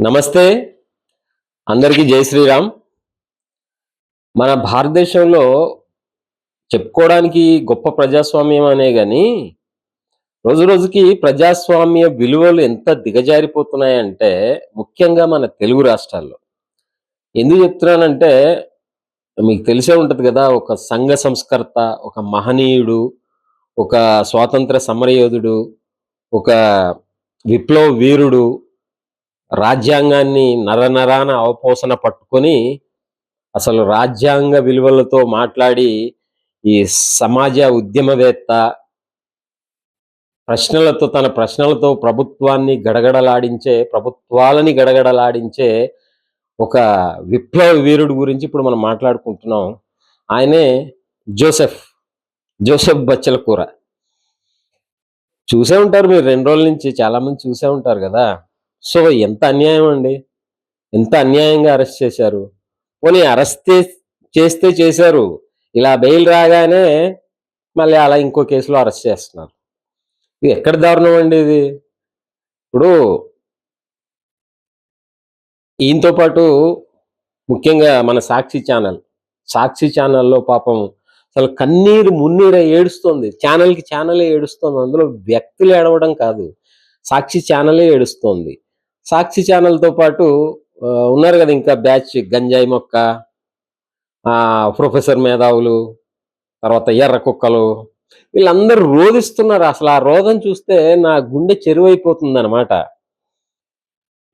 నమస్తే. అందరికీ జై శ్రీరామ్. మన భారతదేశంలో చెప్పుకోవడానికి గొప్ప ప్రజాస్వామ్యం అనే గాని, రోజు రోజుకి ప్రజాస్వామ్య విలువలు ఎంత దిగజారిపోతున్నాయంటే, ముఖ్యంగా మన తెలుగు రాష్ట్రాల్లో. ఎందుకు చెప్తున్నానంటే, మీకు తెలిసే ఉంటది గదా! ఒక సంఘ సంస్కర్త, ఒక మహనీయుడు, ఒక స్వాతంత్ర సమరయోధుడు, ఒక విప్లవ వీరుడు, రాజ్యాంగాన్ని నరనరాన అవపోసన పట్టుకొని అసలు రాజ్యాంగ విలువలతో మాట్లాడి, ఈ సమాజ ఉద్యమవేత్త తన ప్రశ్నలతో ప్రభుత్వాలని గడగడలాడించే ఒక విప్లవ వీరుడు గురించి ఇప్పుడు మనం మాట్లాడుకుంటున్నాం. ఆయనే జోసెఫ్. జోసెఫ్ బచ్చలకూర. చూసే ఉంటారు మీరు 2 రోజుల నుంచి చాలామంది చూసే ఉంటారు గదా! సో, ఎంత అన్యాయం అండి. ఎంత అన్యాయంగా అరెస్ట్ చేశారు. పోనీ అరెస్ట్ చేస్తే చేశారు. ఇలా బెయిల్ రాగానే మళ్ళీ అలా ఇంకో కేసులో అరెస్ట్ చేస్తున్నారు. ఇది ఎక్కడ దారుణం అండి ఇది? ఇప్పుడు ఈయనతో పాటు ముఖ్యంగా మన సాక్షి ఛానల్‌లో పాపం అసలు కన్నీరు మున్నీరై ఏడుస్తోంది. ఛానెలే ఏడుస్తోంది. అందులో వ్యక్తులు ఏడవడం కాదు. సాక్షి ఛానలే ఏడుస్తోంది. సాక్షి ఛానల్‌తో పాటు ఉన్నారు గదా! ఇంకా బ్యాచ్ గంజాయి మొక్క, ప్రొఫెసర్ మేధావులు, తర్వాత ఎర్ర కుక్కలు, వీళ్ళందరూ రోదిస్తున్నారు. అసలు ఆ రోదన చూస్తే నా గుండె చెరువైపోతుందనమాట.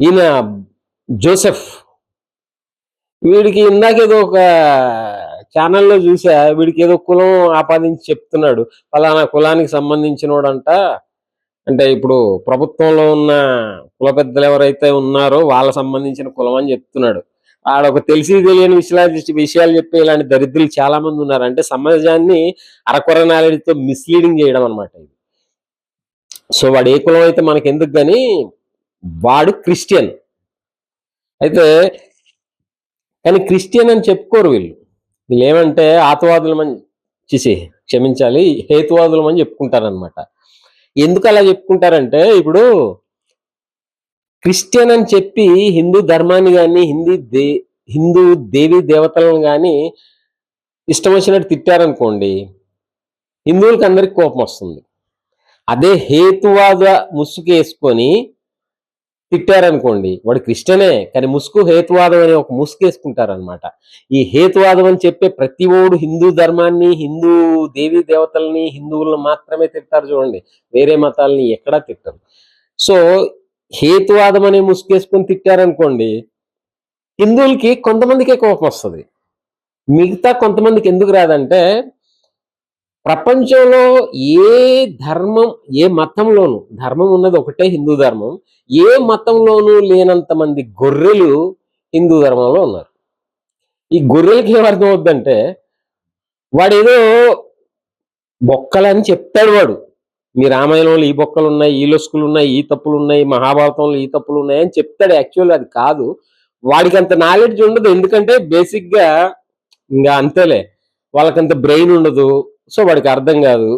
ఈయన జోసెఫ్, వీడికి ఇందాకేదో ఒక ఛానల్‌లో చూసా. వీడికేదో కులం ఆపాదించి చెప్తున్నాడు. ఫలానా కులానికి సంబంధించినోడంట. అంటే ఇప్పుడు ప్రభుత్వంలో ఉన్న కుల పెద్దలు ఎవరైతే ఉన్నారో వాళ్ళ సంబంధించిన కులం అని చెప్తున్నాడు. ఆడొక తెలిసి తెలియని విషయాలు చెప్పే ఇలాంటి దరిద్రులు చాలా మంది ఉన్నారు. అంటే సమాజాన్ని అరకొర నాలెడ్జ్‌తో మిస్‌లీడింగ్ చేయడం అనమాట ఇది. సో, వాడు ఏ కులం అయితే మనకెందుకు గాని, వాడు క్రిస్టియన్. అయితే కానీ క్రిస్టియన్ అని చెప్పుకోరు వీళ్ళు. వీళ్ళేమంటే ఆతవాదులమని క్షమించాలి, హేతువాదులమని చెప్పుకుంటారనమాట. ఎందుకు అలా చెప్పుకుంటారంటే, ఇప్పుడు క్రిస్టియన్ అని చెప్పి హిందూ ధర్మాన్ని గాని, హిందూ దేవీ దేవతలను గాని ఇష్టం వచ్చినట్టు తిట్టారనుకోండి, హిందువులకి అందరికి కోపం వస్తుంది. అదే హేతువాద ముసుగేసుకొని తిట్టారనుకోండి, వాడు క్రిస్టియనే కానీ హేతువాదం అనే ఒక ముసుగేసుకుంటారనమాట. ఈ హేతువాదం అని చెప్పే ప్రతి ఓడు హిందూ ధర్మాన్ని, హిందూ దేవీ దేవతల్ని, హిందువులను మాత్రమే తిట్టారు చూడండి. వేరే మతాలని ఎక్కడా తిట్టరు. సో, హేతువాదం అనే ముసుగేసుకొని తిట్టారనుకోండి, హిందువులకి కొంతమందికే కోపం వస్తుంది. మిగతా కొంతమందికి ఎందుకు రాదంటే, ప్రపంచంలో ఏ ధర్మం, ఏ మతంలోనూ, ధర్మం ఉన్నది ఒకటే హిందూ ధర్మం, ఏ మతంలోనూ లేనంత మంది గొర్రెలు హిందూ ధర్మంలో ఉన్నారు. ఈ గొర్రెలకి ఏమర్థం అవుద్దంటే, వాడేదో బొక్కలని చెప్తాడు వాడు. మీ రామాయణంలో ఈ బొక్కలున్నాయి, ఈ లొసుకులున్నాయి, ఈ తప్పులున్నాయి, మహాభారతంలో ఈ తప్పులున్నాయి అని చెప్తాడు. యాక్చువల్ అది కాదు. వాడికి అంత నాలెడ్జ్ ఉండదు. ఎందుకంటే బేసిక్‌గా ఇంకా అంతేలే, వాళ్ళకంత బ్రెయిన్ ఉండదు. సో, వాడికి అర్థం కాదు.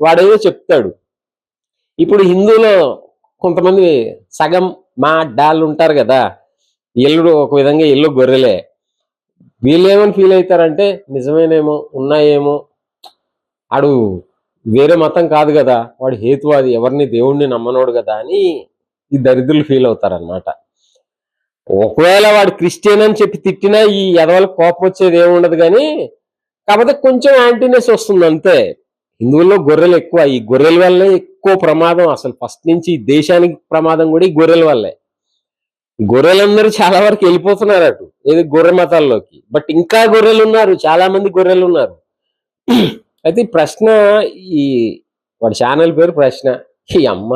వాడేదో చెప్తాడు. ఇప్పుడు హిందువులో కొంతమంది సగం మా డాళ్ళు ఉంటారు కదా, ఎల్లుడు ఒక విధంగా ఎల్లు గొర్రెలే. వీళ్ళేమని ఫీల్ అవుతారంటే, నిజమేనేమో, ఉన్నాయేమో, ఆడు వేరే మతం కాదు కదా, వాడు హేతువాది, ఎవరిని దేవుణ్ణి నమ్మనోడు కదా అని ఈ దరిద్రులు ఫీల్ అవుతారనమాట. ఒకవేళ వాడు క్రిస్టియన్ అని చెప్పి తిట్టినా ఈ ఎదవలకు కోపం వచ్చేది ఏముండదు కానీ, కాకపోతే కొంచెం యాంటీనెస్ వస్తుంది అంతే. హిందువుల్లో గొర్రెలు ఎక్కువ. ఈ గొర్రెల వల్లే ఎక్కువ ప్రమాదం. అసలు ఫస్ట్ నుంచి దేశానికి ప్రమాదం కూడా ఈ గొర్రెల వల్లే. గొర్రెలందరూ చాలా వరకు వెళ్ళిపోతున్నారు అటు, ఏది గొర్రె మతాల్లోకి. బట్ ఇంకా గొర్రెలు ఉన్నారు, చాలా మంది గొర్రెలు ఉన్నారు. అయితే ఈ ప్రశ్న, ఈ వాడి ఛానల్ పేరు ప్రశ్న. ఈ అమ్మ,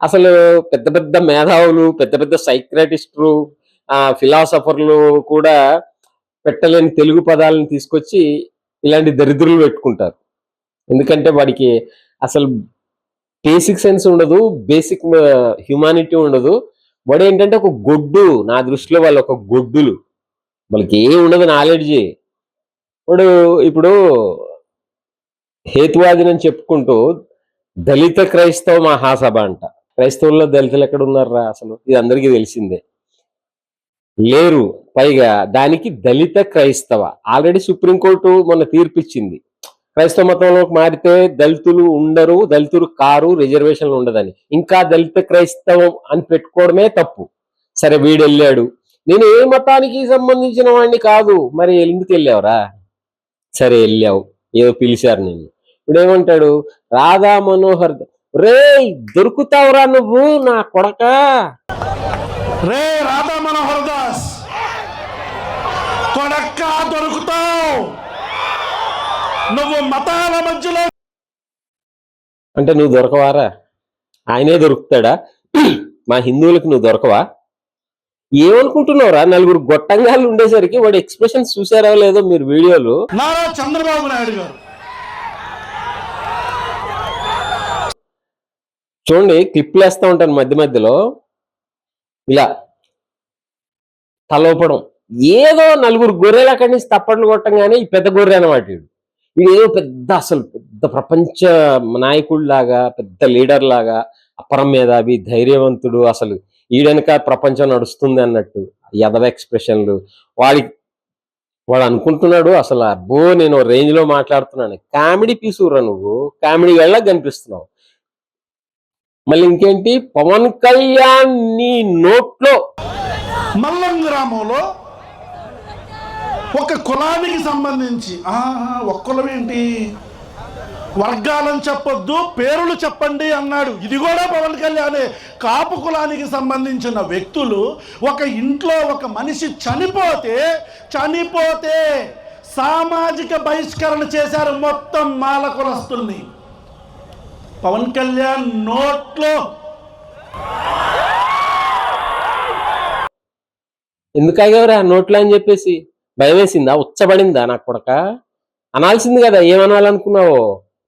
అసలు పెద్ద పెద్ద మేధావులు, పెద్ద పెద్ద సైక్రాటిస్టులు, ఫిలాసఫర్లు కూడా పెట్టలేని తెలుగు పదాలను తీసుకొచ్చి ఇలాంటి దరిద్రులు పెట్టుకుంటారు. ఎందుకంటే వాడికి అసలు బేసిక్ సెన్స్ ఉండదు, బేసిక్ హ్యుమానిటీ ఉండదు. వాడు ఏంటంటే ఒక గొడ్డు. నా దృష్టిలో వాళ్ళు ఒక గొడ్డులు. వాళ్ళకి ఏం ఉండదు నాలెడ్జి. వాడు ఇప్పుడు హేతువాదిని చెప్పుకుంటూ దళిత క్రైస్తవ మహాసభ అంట. క్రైస్తవుల్లో దళితులు ఎక్కడ ఉన్నారా అసలు? ఇది అందరికీ తెలిసిందే. లేరు. పైగా దానికి దళిత క్రైస్తవ ఆల్రెడీ సుప్రీంకోర్టు మొన్న తీర్పిచ్చింది. క్రైస్తవ మతంలోకి మారితే దళితులు ఉండరు, దళితులు కారు, రిజర్వేషన్లు ఉండదని. ఇంకా దళిత క్రైస్తవం అని పెట్టుకోవడమే తప్పు. సరే వీడెళ్ళాడు. నేను ఏ మతానికి సంబంధించిన వాడిని కాదు. మరి ఎందుకు వెళ్ళావురా? సరే వెళ్ళావు, ఏదో పిలిచారు నిన్ను. ఇప్పుడేమంటాడు? రాధా మనోహర్ రే దొరుకుతావురా నువ్వు నా కొడక. రే రాధా మనోహర్ దాస్ కొడక్క దొరుకుతావు నువ్వు మతాల మధ్యలో. అంటే నువ్వు దొరకవారా? ఆయనే దొరుకుతాడా? మా హిందువులకు నువ్వు దొరకవా? ఏమనుకుంటున్నావురా? నలుగురు గొట్టంగాళ్ళు ఉండేసరికి వాడి ఎక్స్ప్రెషన్స్ చూసారా లేదో మీరు వీడియోలు. నారా చంద్రబాబు నాయుడు గారు చూడండి, క్లిప్లు వేస్తా ఉంటాను మధ్య మధ్యలో, ఇలా తలోపడం. ఏదో నలుగురు గొర్రెలు అక్కడి నుంచి తప్పట్లు కొట్టంగానే ఈ పెద్ద గొర్రె అనమాట వీడు. వీడేదో పెద్ద, అసలు పెద్ద ప్రపంచ నాయకుడిలాగా, పెద్ద లీడర్ లాగా, అపరం మేధావి, ధైర్యవంతుడు, అసలు ఈడెనక ప్రపంచం నడుస్తుంది అన్నట్టు యదవ ఎక్స్ప్రెషన్లు. వాడు అనుకుంటున్నాడు అసలు అబ్బో నేను రేంజ్ లో మాట్లాడుతున్నాను. కామెడీ పీసురా నువ్వు, కామెడీ వెళ్ళ కనిపిస్తున్నావు. మళ్ళీ ఇంకేంటి, పవన్ కళ్యాణ్ నీ నోట్లో మల్లం గ్రామంలో ఒక కులానికి సంబంధించి ఒక కులం ఏంటి, వర్గాలను చెప్పొద్దు పేరులు చెప్పండి అన్నాడు. ఇది కూడా పవన్ కళ్యాణే. కాపు కులానికి సంబంధించిన వ్యక్తులు ఒక ఇంట్లో ఒక మనిషి చనిపోతే సామాజిక బహిష్కరణ చేశారు మొత్తం మాల కులస్తుల్ని. పవన్ కళ్యాణ్ నోట్లో ఎందుకు ఆగేవరా నోట్లో అని చెప్పేసి? భయం వేసిందా? ఉచ్చబడిందా నాకు కొడక? అనాల్సింది కదా, ఏమనాలనుకున్నావో.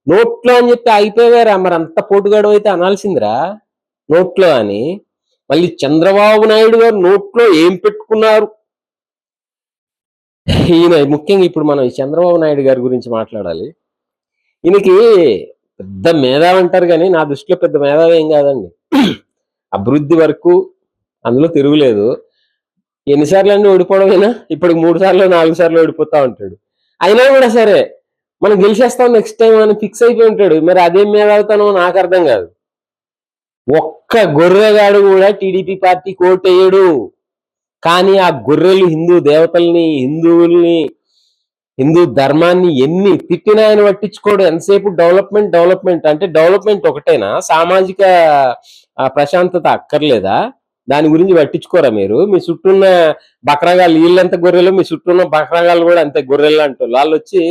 నోట్లో అని చెప్పి ఆగిపోయారా? మరి అంత పోటుగాడు అయితే అనాల్సిందిరా నోట్లో అని. మళ్ళీ చంద్రబాబు నాయుడు గారు నోట్లో ఏం పెట్టుకున్నారు? ఈయన ముఖ్యంగా ఇప్పుడు మనం ఈ చంద్రబాబు నాయుడు గారి గురించి మాట్లాడాలి. ఈయనకి పెద్ద మేధావి అంటారు కానీ నా దృష్టిలో పెద్ద మేధావి ఏం కాదండి. అభివృద్ధి వరకు అందులో తిరుగులేదు. ఎన్నిసార్లు అన్నీ ఓడిపోవడమైనా ఇప్పటికి 3 సార్లు 4 సార్లు ఓడిపోతా ఉంటాడు. అయినా కూడా సరే మనం గెలిచేస్తాం నెక్స్ట్ టైం అని ఫిక్స్ అయిపోయి ఉంటాడు. మరి అదేం మేధావుతానో నాకు అర్థం కాదు. ఒక్క గొర్రెగాడు కూడా టీడీపీ పార్టీ ఓటేయడు. కానీ ఆ గొర్రెలు హిందూ దేవతల్ని, హిందువుల్ని, హిందూ ధర్మాన్ని ఎన్ని తిట్టినా ఆయన పట్టించుకోడు. ఎంతసేపు డెవలప్మెంట్ అంటే డెవలప్మెంట్ ఒకటేనా? సామాజిక ప్రశాంతత అక్కర్లేదా? దాని గురించి పట్టించుకోరా మీరు? మీ చుట్టూ ఉన్న బక్రగాళ్ళు వీళ్ళంత గొర్రెలు, మీ చుట్టూ ఉన్న బక్రగాళ్ళు కూడా అంతే గొర్రెలు అంటారు. వాళ్ళు వచ్చి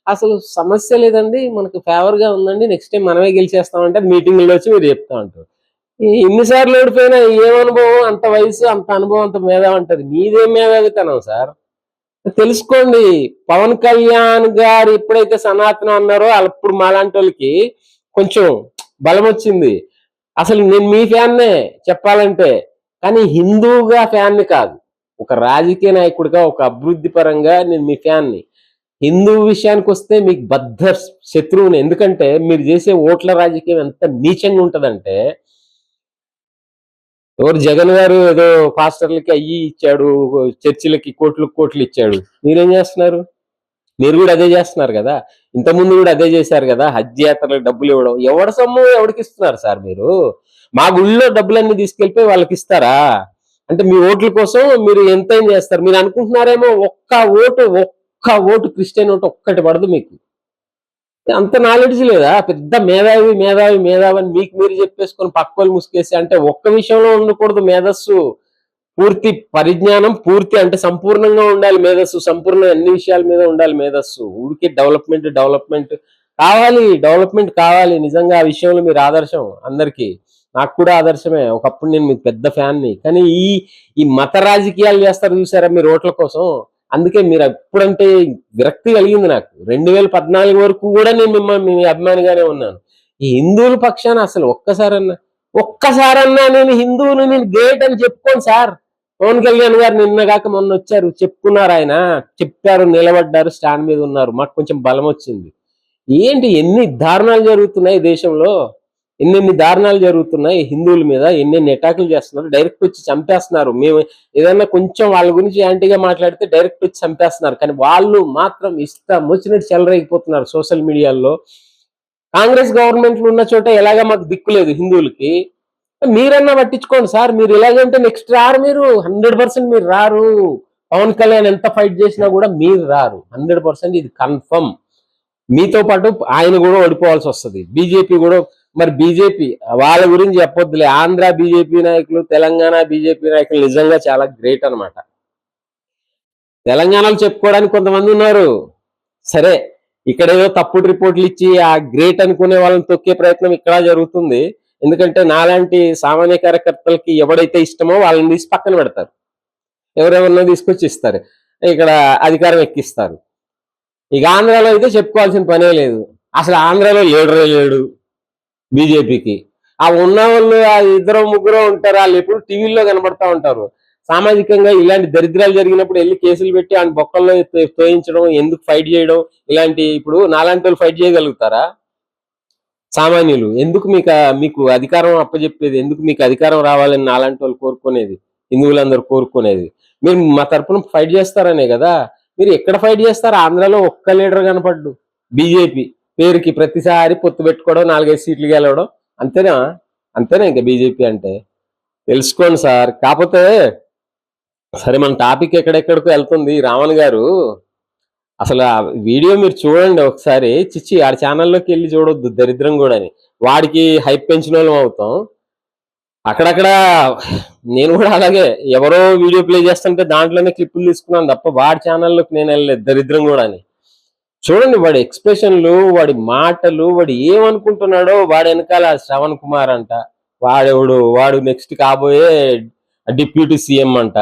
అసలు సమస్య లేదండి, మనకు ఫేవర్ గా ఉందండి, నెక్స్ట్ టైం మనమే గెలిచేస్తామంటే మీటింగ్లో వచ్చి మీరు చెప్తా ఉంటారు. ఇన్నిసార్లు ఓడిపోయినా ఏమనుభవం, అంత వయసు, అంత అనుభవం, అంత మేధావి అంటది. మీదేం మేధావితనం సార్? తెలుసుకోండి. పవన్ కళ్యాణ్ గారు ఎప్పుడైతే సనాతనం అన్నారో అప్పుడు మాలాంటి వాళ్ళకి కొంచెం బలం వచ్చింది. అసలు నేను మీ ఫ్యాన్నే చెప్పాలంటే, కానీ హిందూగా ఫ్యాన్ని కాదు, ఒక రాజకీయ నాయకుడిగా, ఒక అభివృద్ధి పరంగా నేను మీ ఫ్యాన్ని. హిందూ విషయానికి వస్తే మీకు బద్ధ శత్రువుని. ఎందుకంటే మీరు చేసే ఓట్ల రాజకీయం ఎంత నీచంగా ఉంటదంటే, ఎవరు జగన్ గారు ఏదో పాస్టర్లకి అయ్యి ఇచ్చాడు, చర్చిలకి కోట్లు ఇచ్చాడు. మీరేం చేస్తున్నారు? మీరు కూడా అదే చేస్తున్నారు కదా. ఇంతకుముందు కూడా అదే చేశారు కదా. హజ్ యాత్రలకు డబ్బులు ఇవ్వడం. ఎవడ సొమ్ము ఎవరికి ఇస్తున్నారు సార్ మీరు? మా గుళ్ళో డబ్బులన్నీ తీసుకెళ్ళిపోయి వాళ్ళకి ఇస్తారా? అంటే మీ ఓట్ల కోసం మీరు ఎంతైనా చేస్తారు. మీరు అనుకుంటున్నారేమో ఒక్క ఓటు క్రిస్టియన్ ఓటు ఒక్కటి పడదు మీకు. అంత నాలెడ్జ్ లేదా? పెద్ద మేధావి అని మీకు మీరు చెప్పేసుకొని పక్కోలు ముసుకేసి. అంటే ఒక్క విషయంలో ఉండకూడదు మేధస్సు, పూర్తి పరిజ్ఞానం, పూర్తి అంటే సంపూర్ణంగా ఉండాలి మేధస్సు, సంపూర్ణ అన్ని విషయాల మీద ఉండాలి మేధస్సు. ఊరికి డెవలప్మెంట్ కావాలి, డెవలప్మెంట్ కావాలి. నిజంగా ఆ విషయంలో మీరు ఆదర్శం అందరికీ. నాకు కూడా ఆదర్శమే. ఒకప్పుడు నేను మీకు పెద్ద ఫ్యాన్ని. కానీ ఈ మత రాజకీయాలు చేస్తారు చూసారా మీరు ఓట్ల కోసం. అందుకే మీరు ఎప్పుడంటే విరక్తి కలిగింది నాకు. 2014 వరకు కూడా నేను మిమ్మల్ని మీ అభిమానిగానే ఉన్నాను. ఈ హిందువుల పక్షాన అసలు ఒక్కసారన్నా నేను హిందువుని, నేను గ్రేట్ అని చెప్పుకోను సార్. పవన్ కళ్యాణ్ గారు నిన్నగాక మొన్న వచ్చారు, చెప్పుకున్నారు, ఆయన చెప్పారు, నిలబడ్డారు, స్టాండ్ మీద ఉన్నారు. మాకు కొంచెం బలం వచ్చింది. ఏంటి ఎన్ని దారుణాలు జరుగుతున్నాయి దేశంలో. ఎన్నెన్ని దారుణాలు జరుగుతున్నాయి హిందువుల మీద, ఎన్నెన్ని అటాకులు చేస్తున్నారు, డైరెక్ట్ వచ్చి చంపేస్తున్నారు. మేము ఏదన్నా కొంచెం వాళ్ళ గురించి యాంటీగా మాట్లాడితే డైరెక్ట్ వచ్చి చంపేస్తున్నారు. కానీ వాళ్ళు మాత్రం ఇష్టం వచ్చినట్టు చెలరేగిపోతున్నారు సోషల్ మీడియాలో. కాంగ్రెస్ గవర్నమెంట్లు ఉన్న చోట ఎలాగా మాకు దిక్కు లేదు హిందువులకి. మీరన్నా పట్టించుకోండి సార్. మీరు ఇలాగంటే నెక్స్ట్ రారు, మీరు 100% మీరు రారు. పవన్ కళ్యాణ్ ఎంత ఫైట్ చేసినా కూడా మీరు రారు 100%, ఇది కన్ఫర్మ్. మీతో పాటు ఆయన కూడా ఓడిపోవాల్సి వస్తుంది. బీజేపీ కూడా, మరి బీజేపీ వాళ్ళ గురించి చెప్పొద్దులే. ఆంధ్ర బీజేపీ నాయకులు, తెలంగాణ బీజేపీ నాయకులు నిజంగా చాలా గ్రేట్ అన్నమాట. తెలంగాణలో చెప్పుకోవడానికి కొంతమంది ఉన్నారు, సరే ఇక్కడ ఏదో తప్పుడు రిపోర్ట్లు ఇచ్చి ఆ గ్రేట్ అనుకునే వాళ్ళని తొక్కే ప్రయత్నం ఇక్కడ జరుగుతుంది. ఎందుకంటే నాలాంటి సామాన్య కార్యకర్తలకి ఎవడైతే ఇష్టమో వాళ్ళని తీసి పక్కన పెడతారు, ఎవరెవరినో తీసుకొచ్చి ఇస్తారు, ఇక్కడ అధికారం ఎక్కిస్తారు. ఇక ఆంధ్రాలో అయితే చెప్పుకోవాల్సిన పనే లేదు. అసలు ఆంధ్రాలో లీడరే లేడు బీజేపీకి. ఆ ఉన్న వాళ్ళు ఆ ఇద్దరు ముగ్గురు ఉంటారు, వాళ్ళు ఎప్పుడు టీవీల్లో కనబడతా ఉంటారు. సామాజికంగా ఇలాంటి దరిద్రాలు జరిగినప్పుడు వెళ్ళి కేసులు పెట్టి ఆయన బొక్కల్లో తోయించడం, ఎందుకు ఫైట్ చేయడం, ఇలాంటి ఇప్పుడు నాలాంటి వాళ్ళు ఫైట్ చేయగలుగుతారా? సామాన్యులు ఎందుకు మీకు అధికారం అప్పచెప్పేది, ఎందుకు మీకు అధికారం రావాలని నాలాంటి వాళ్ళు కోరుకునేది, హిందువులందరూ కోరుకునేది? మీరు మా తరపున ఫైట్ చేస్తారనే కదా. మీరు ఎక్కడ ఫైట్ చేస్తారు? ఆంధ్రాలో ఒక్క లీడర్ కనపడ్డు. బీజేపీ పేరుకి ప్రతిసారి పొత్తు పెట్టుకోవడం, 4-5 సీట్లు గెలవడం, అంతేనా? అంతేనా ఇంకా బీజేపీ అంటే? తెలుసుకోండి సార్. కాకపోతే సరే, మన టాపిక్ ఎక్కడెక్కడికో వెళ్తుంది. రావణ్ గారు అసలు ఆ వీడియో మీరు చూడండి ఒకసారి. చిచ్చి ఆడి ఛానల్లోకి వెళ్ళి చూడొద్దు, దరిద్రం కూడా అని. వాడికి హైప్ పెంచిన వాళ్ళం అవుతాం. అక్కడక్కడ నేను కూడా అలాగే ఎవరో వీడియో ప్లే చేస్తుంటే దాంట్లోనే క్లిప్పులు తీసుకున్నాను తప్ప వాడి ఛానల్లోకి నేను వెళ్ళలేదు, దరిద్రం కూడా అని. చూడండి వాడి ఎక్స్ప్రెషన్లు, వాడి మాటలు, వాడు ఏమనుకుంటున్నాడో. వాడు వెనకాల శ్రవణ్ కుమార్ అంట, వాడు నెక్స్ట్ కాబోయే డిప్యూటీ సీఎం అంట.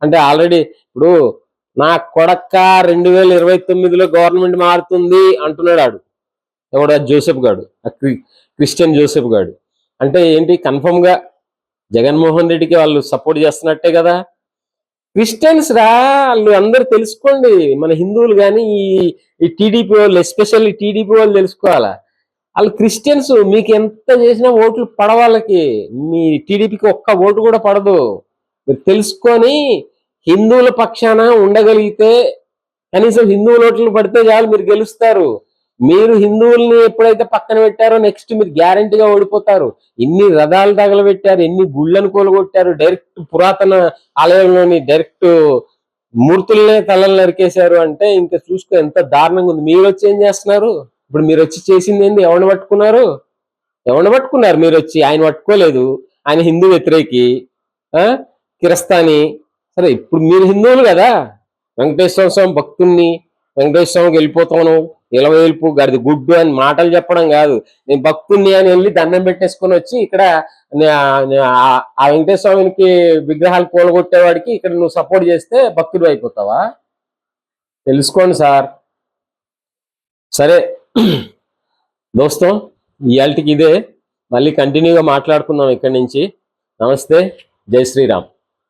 అంటే ఆల్రెడీ ఇప్పుడు నా కొడక్క 2029లో గవర్నమెంట్ మారుతుంది అంటున్నాడు ఆడు. ఎవడు? జోసెఫ్ గాడు, క్రిస్టియన్ జోసెఫ్ గాడు. అంటే ఏంటి? కన్ఫర్మ్ గా జగన్మోహన్ రెడ్డికి వాళ్ళు సపోర్ట్ చేస్తున్నట్టే కదా. క్రిస్టియన్స్ రా వాళ్ళు అందరు తెలుసుకోండి. మన హిందువులు కానీ ఈ టీడీపీ వాళ్ళు, ఎస్పెషల్లీ టీడీపీ వాళ్ళు తెలుసుకోవాలా. వాళ్ళు క్రిస్టియన్స్. మీకు ఎంత చేసినా ఓట్లు పడవాళ్ళకి, మీ టీడీపీకి ఒక్క ఓటు కూడా పడదు. మీరు తెలుసుకొని హిందువుల పక్షాన ఉండగలిగితే, కనీసం హిందువుల ఓట్లు పడితే చాలు, మీరు గెలుస్తారు. మీరు హిందువుల్ని ఎప్పుడైతే పక్కన పెట్టారో నెక్స్ట్ మీరు గ్యారంటీగా ఓడిపోతారు. ఎన్ని రథాలు తగలబెట్టారు, ఎన్ని గుళ్ళను కూలగొట్టారు, డైరెక్ట్ పురాతన ఆలయంలోని డైరెక్ట్ మూర్తులనే తలలు నరికేశారు. అంటే ఇంకా చూసుకో ఎంత దారుణంగా ఉంది. మీరు వచ్చి ఏం చేస్తున్నారు ఇప్పుడు? మీరు వచ్చి చేసింది ఏంది? ఎవరిని పట్టుకున్నారు? మీరు వచ్చి? ఆయన పట్టుకోలేదు, ఆయన హిందూ వ్యతిరేకి, కిరస్తాని. సరే ఇప్పుడు మీరు హిందువులు కదా, వెంకటేశ్వర స్వామి భక్తుణ్ణి, వెంకటేశ్వర స్వామికి వెళ్ళిపోతాను, ఇలవేల్పు గడిది గుడ్డు అని మాటలు చెప్పడం కాదు. నేను భక్తుణ్ణి అని వెళ్ళి దండం పెట్టేసుకొని వచ్చి ఇక్కడ ఆ వెంకటేశ్వర స్వామికి విగ్రహాలు కూలగొట్టేవాడికి ఇక్కడ నువ్వు సపోర్ట్ చేస్తే భక్తుడు అయిపోతావా? తెలుసుకోండి సార్. సరే దోస్తం, ఇవాళకి ఇదే. మళ్ళీ కంటిన్యూగా మాట్లాడుకుందాం ఇక్కడి నుంచి. నమస్తే, జై శ్రీరామ్.